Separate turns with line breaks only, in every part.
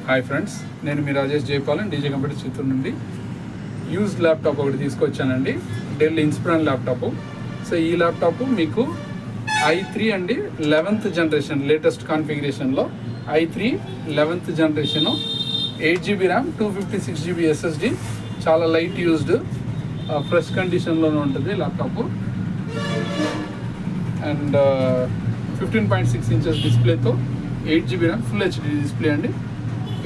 Hi friends, నేను మీ Rajesh Jaipalan DJ computer Chittoor నుండి యూజ్డ్ ల్యాప్టాప్ ఒకటి తీసుకొచ్చానండి. Dell Inspiron laptop. సో ఈ ల్యాప్టాప్ మీకు i3 అండి 11th జనరేషన్ లేటెస్ట్ కాన్ఫిగరేషన్లో i3 11th generation 8GB RAM 256GB SSD. చాలా లైట్ యూజ్డ్, ఫ్రెష్ కండిషన్లోనే ఉంటుంది ల్యాప్టాప్. అండ్ 15.6 ఇంచెస్ డిస్ప్లేతో 8GB RAM full HD display అండి.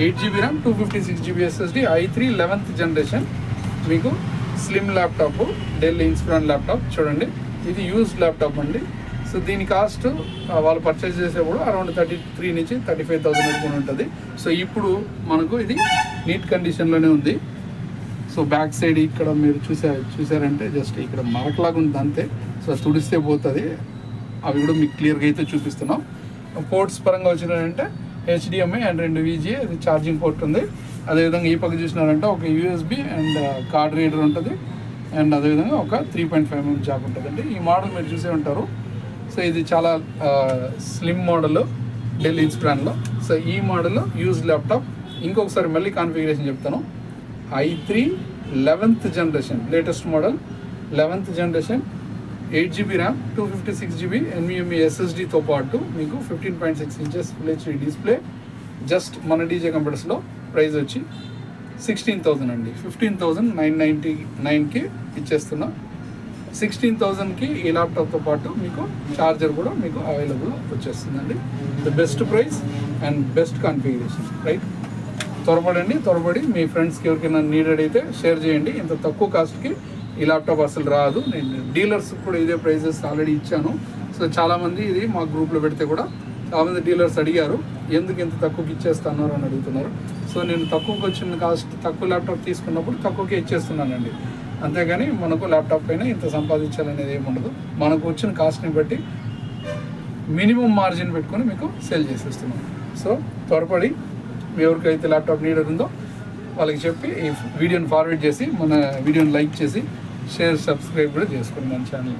8GB RAM 256GB SSD i3 11th generation. మీకు slim laptop, Dell Inspiron laptop. చూడండి, ఇది used laptop అండి. So దీని కాస్ట్ వాళ్ళు పర్చేస్ చేసేప్పుడు అరౌండ్ 33 నుంచి 35,000 వరకు ఉంటుంది. సో ఇప్పుడు మనకు ఇది నీట్ కండిషన్లోనే ఉంది. సో బ్యాక్ సైడ్ ఇక్కడ మీరు చూసారంటే జస్ట్ ఇక్కడ మరకలాగా ఉంది అంతే. సో తుడిస్తే పోతుంది. అవి కూడా మీకు క్లియర్గా అయితే చూపిస్తున్నాం. పోర్ట్స్ పరంగా వచ్చినారంటే HDMI అండ్ 2 VGA ఇది ఛార్జింగ్ పోర్ట్ ఉంది. అదేవిధంగా ఈ పక్క చూసినారంటే ఒక USB అండ్ కార్డ్ రీడర్ ఉంటుంది. అండ్ అదేవిధంగా ఒక 3.5mm జాక్ ఉంటుందండి. ఈ మోడల్ మీరు చూసే ఉంటారు. సో ఇది చాలా స్లిమ్ మోడల్ డెల్ ఇన్స్పిరాన్లో. సో ఈ మోడల్ యూజ్డ్ ల్యాప్టాప్. ఇంకొకసారి మళ్ళీ కాన్ఫిగరేషన్ చెప్తాను. i3 11th generation latest model 11th generation 8GB RAM 256GB NVMe SSDతో పాటు మీకు 15.6 inches full HD display. Just మన డీజే కంప్యూటర్స్లో ప్రైస్ వచ్చి 16,000 అండి. 15,999కి ఇచ్చేస్తున్నా. 16,000కి ఈ ల్యాప్టాప్తో పాటు మీకు ఛార్జర్ కూడా మీకు అవైలబుల్ వచ్చేస్తుందండి. The best price and best configuration, right? త్వరపడి మీ ఫ్రెండ్స్కి ఎవరికైనా నీడెడ్ అయితే షేర్ చేయండి. ఇంత తక్కువ కాస్ట్కి ఈ ల్యాప్టాప్ అసలు రాదు. నేను డీలర్స్ కూడా ఇదే ప్రైజెస్ ఆల్రెడీ ఇచ్చాను. సో చాలామంది ఇది మా గ్రూప్లో పెడితే కూడా చాలామంది డీలర్స్ అడిగారు, ఎందుకు ఇంత తక్కువకి ఇచ్చేస్తున్నారు అని అడుగుతున్నారు. సో నేను తక్కువకి వచ్చిన కాస్ట్ తక్కువ ల్యాప్టాప్ తీసుకున్నప్పుడు తక్కువకే ఇచ్చేస్తున్నానండి. అంతేగాని మనకు ల్యాప్టాప్ పైన ఇంత సంపాదించాలనేది ఏమి ఉండదు. మనకు వచ్చిన కాస్ట్ని బట్టి మినిమం మార్జిన్ పెట్టుకొని మీకు సేల్ చేసేస్తున్నాను. సో త్వరపడి మీ ఎవరికైతే ల్యాప్టాప్ నీడెడ్ ఉందో వాళ్ళకి చెప్పి ఈ వీడియోని ఫార్వర్డ్ చేసి మన వీడియోని లైక్ చేసి షేర్, సబ్స్క్రైబ్ కూడా చేసుకోండి మన ఛానల్.